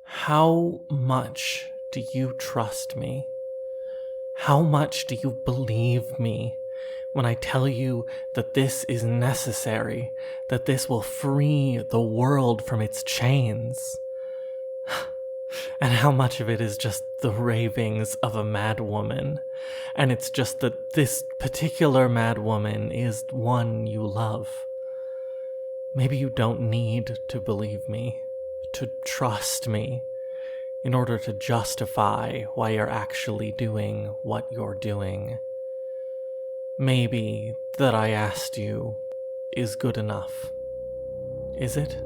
How much do you trust me? How much do you believe me when I tell you that this is necessary, that this will free the world from its chains? And how much of it is just the ravings of a mad woman, and it's just that this particular mad woman is one you love? Maybe you don't need to believe me, to trust me, in order to justify why you're actually doing what you're doing. Maybe that I asked you is good enough. Is it?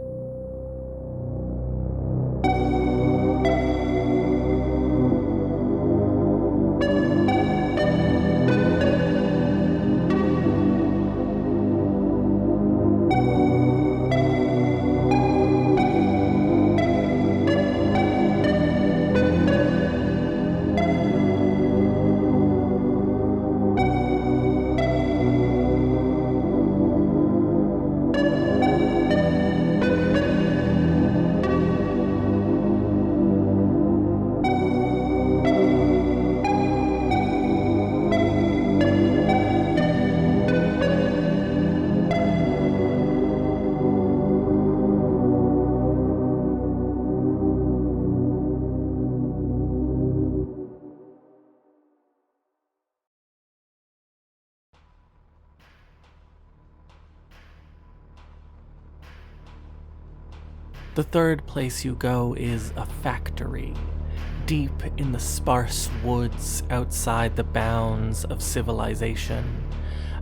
The third place you go is a factory, deep in the sparse woods outside the bounds of civilization,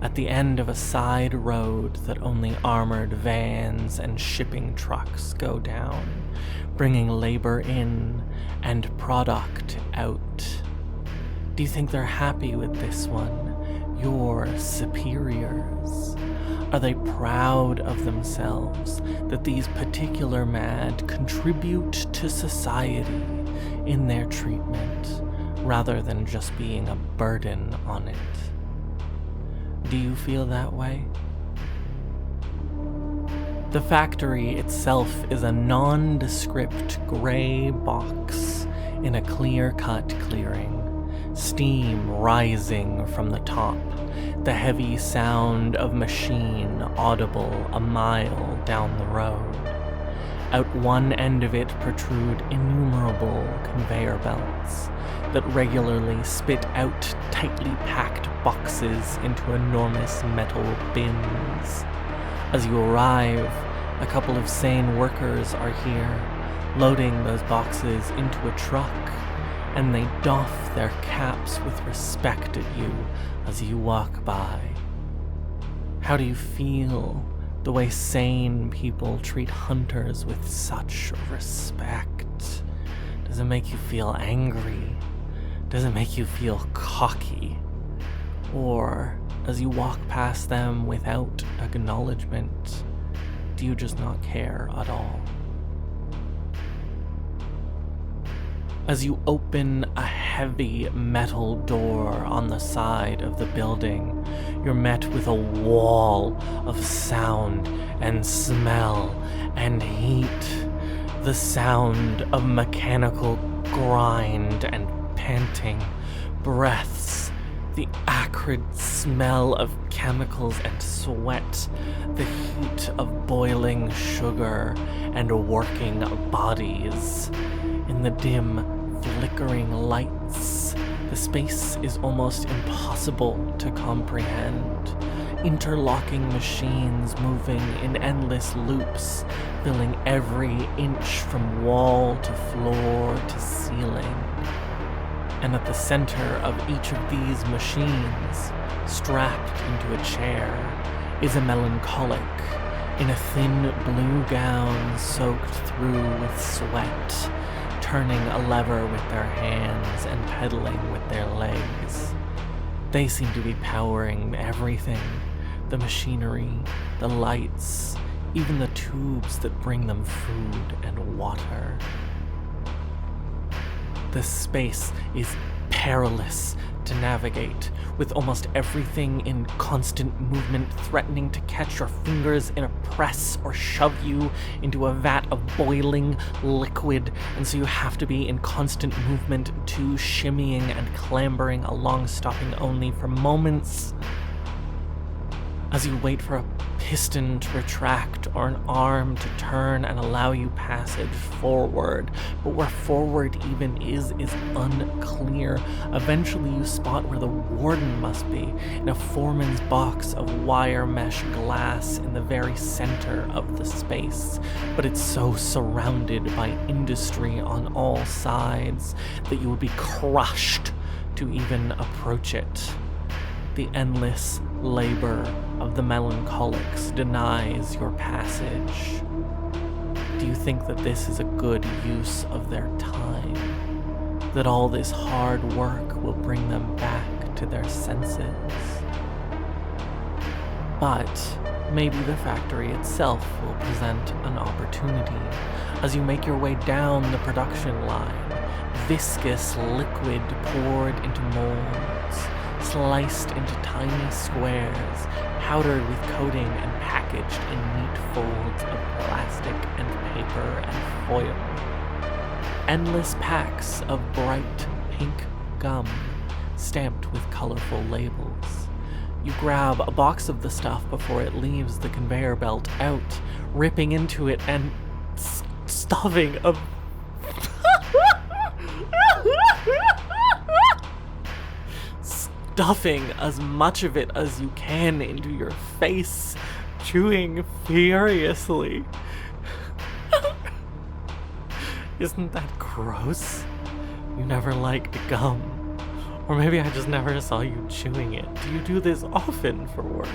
at the end of a side road that only armored vans and shipping trucks go down, bringing labor in and product out. Do you think they're happy with this one? Your superiors? Are they proud of themselves that these particular mad contribute to society in their treatment, rather than just being a burden on it? Do you feel that way? The factory itself is a nondescript gray box in a clear-cut clearing, steam rising from the top, the heavy sound of machine audible a mile down the road. Out one end of it protrude innumerable conveyor belts that regularly spit out tightly packed boxes into enormous metal bins. As you arrive, a couple of sane workers are here, loading those boxes into a truck, and they doff their caps with respect at you as you walk by. How do you feel the way sane people treat hunters with such respect? Does it make you feel angry? Does it make you feel cocky? Or, as you walk past them without acknowledgement, do you just not care at all? As you open a heavy metal door on the side of the building, you're met with a wall of sound and smell and heat. The sound of mechanical grind and panting breaths, the acrid smell of chemicals and sweat, the heat of boiling sugar and working bodies. In the dim, flickering lights, the space is almost impossible to comprehend. Interlocking machines moving in endless loops, filling every inch from wall to floor to ceiling. And at the center of each of these machines, strapped into a chair, is a melancholic in a thin blue gown soaked through with sweat, turning a lever with their hands and pedaling with their legs. They seem to be powering everything, the machinery, the lights, even the tubes that bring them food and water. The space is perilous to navigate, with almost everything in constant movement, threatening to catch your fingers in a press or shove you into a vat of boiling liquid, and so you have to be in constant movement too, shimmying and clambering along, stopping only for moments as you wait for a piston to retract or an arm to turn and allow you passage forward. But where forward even is unclear. Eventually you spot where the warden must be, in a foreman's box of wire mesh glass in the very center of the space. But it's so surrounded by industry on all sides that you would be crushed to even approach it. The endless labor of the melancholics denies your passage. Do you think that this is a good use of their time? That all this hard work will bring them back to their senses? But maybe the factory itself will present an opportunity. As you make your way down the production line, viscous liquid poured into molds, sliced into tiny squares, powdered with coating and packaged in neat folds of plastic and paper and foil. Endless packs of bright pink gum, stamped with colorful labels. You grab a box of the stuff before it leaves the conveyor belt out, ripping into it and stuffing a stuffing as much of it as you can into your face, chewing furiously. Isn't that gross? You never liked gum. Or maybe I just never saw you chewing it. Do you do this often for work?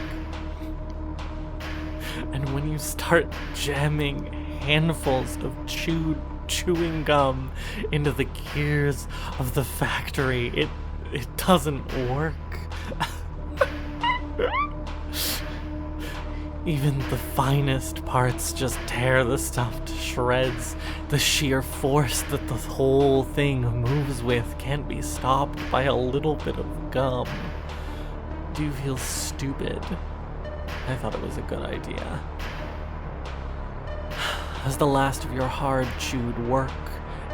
And when you start jamming handfuls of chewing gum into the gears of the factory, it doesn't work. Even the finest parts just tear the stuff to shreds. The sheer force that the whole thing moves with can't be stopped by a little bit of gum. Do you feel stupid? I thought it was a good idea. As the last of your hard-chewed work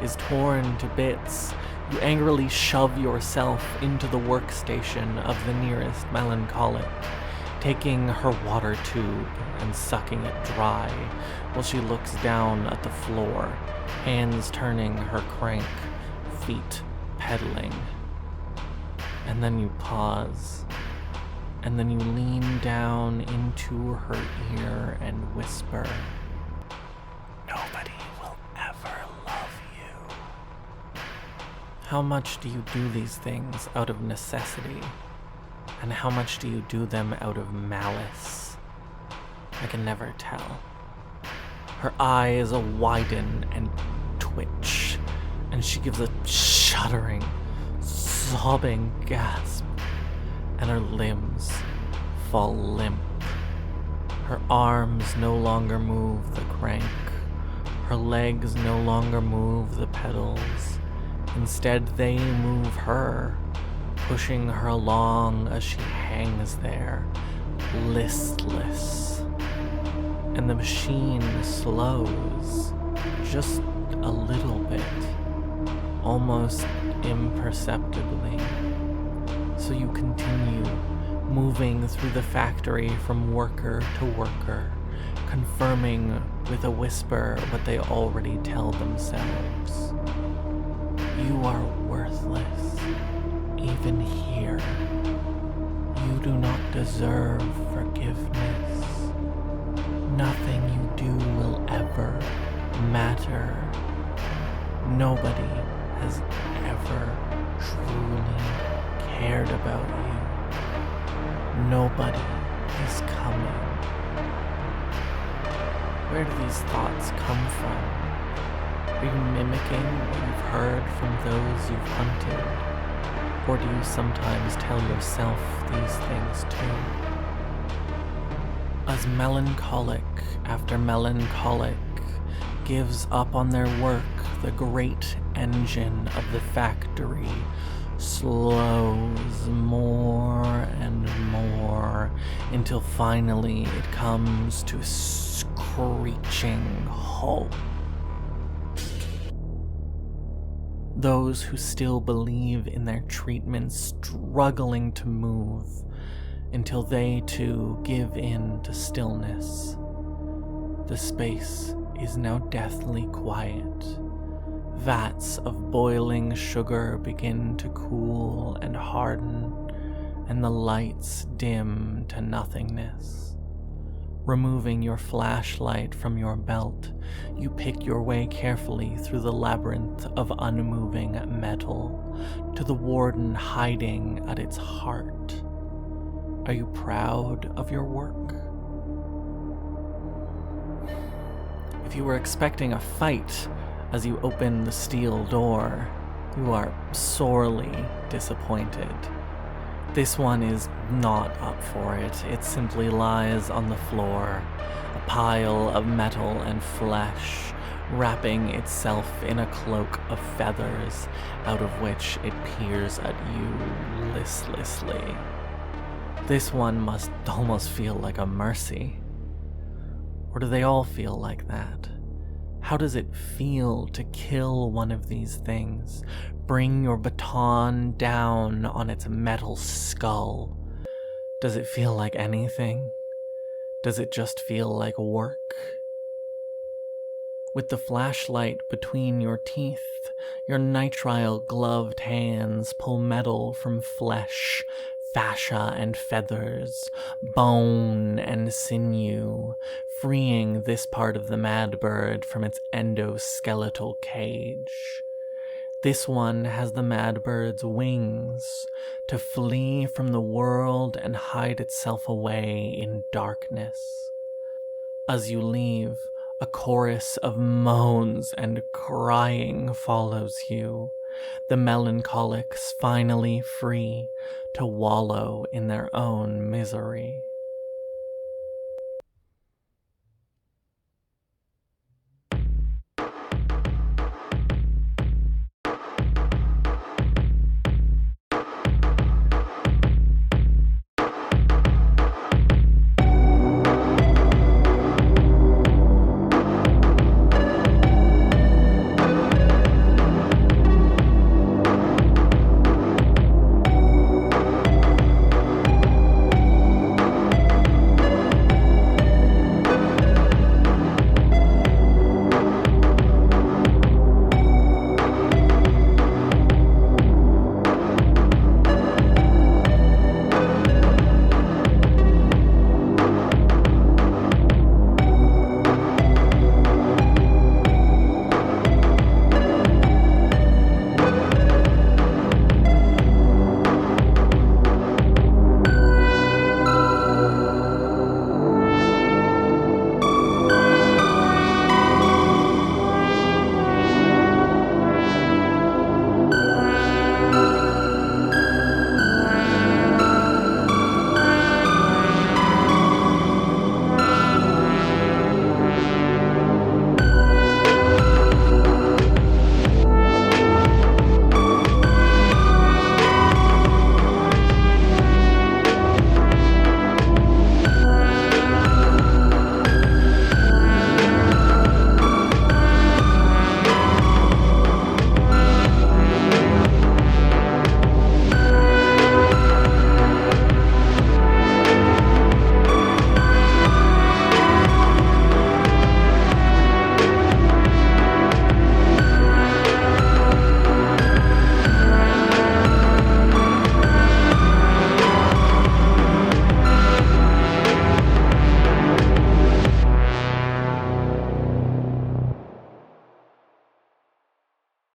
is torn to bits, you angrily shove yourself into the workstation of the nearest melancholic, taking her water tube and sucking it dry while she looks down at the floor, hands turning her crank, feet pedaling. And then you pause, and then you lean down into her ear and whisper, "Nobody will ever love you." How much do you do these things out of necessity? And how much do you do them out of malice? I can never tell. Her eyes widen and twitch, and she gives a shuddering, sobbing gasp, and her limbs fall limp. Her arms no longer move the crank. Her legs no longer move the pedals. Instead, they move her, pushing her along as she hangs there, listless. And the machine slows, just a little bit, almost imperceptibly. So you continue moving through the factory from worker to worker, confirming with a whisper what they already tell themselves. You are worthless. Even here, you do not deserve forgiveness. Nothing you do will ever matter. Nobody has ever truly cared about you. Nobody is coming. Where do these thoughts come from? Are you mimicking what you've heard from those you've hunted? Or do you sometimes tell yourself these things too? As melancholic after melancholic gives up on their work, the great engine of the factory slows more and more until finally it comes to a screeching halt. Those who still believe in their treatment struggling to move until they too give in to stillness. The space is now deathly quiet. Vats of boiling sugar begin to cool and harden, and the lights dim to nothingness. Removing your flashlight from your belt, you pick your way carefully through the labyrinth of unmoving metal to the warden hiding at its heart. Are you proud of your work? If you were expecting a fight as you open the steel door, you are sorely disappointed. This one is not up for it. It simply lies on the floor, a pile of metal and flesh, wrapping itself in a cloak of feathers, out of which it peers at you listlessly. This one must almost feel like a mercy. Or do they all feel like that? How does it feel to kill one of these things? Bring your baton down on its metal skull. Does it feel like anything? Does it just feel like work? With the flashlight between your teeth, your nitrile gloved hands pull metal from flesh, fascia and feathers, bone and sinew, freeing this part of the mad bird from its endoskeletal cage. This one has the mad bird's wings to flee from the world and hide itself away in darkness. As you leave, a chorus of moans and crying follows you, the melancholics finally free to wallow in their own misery.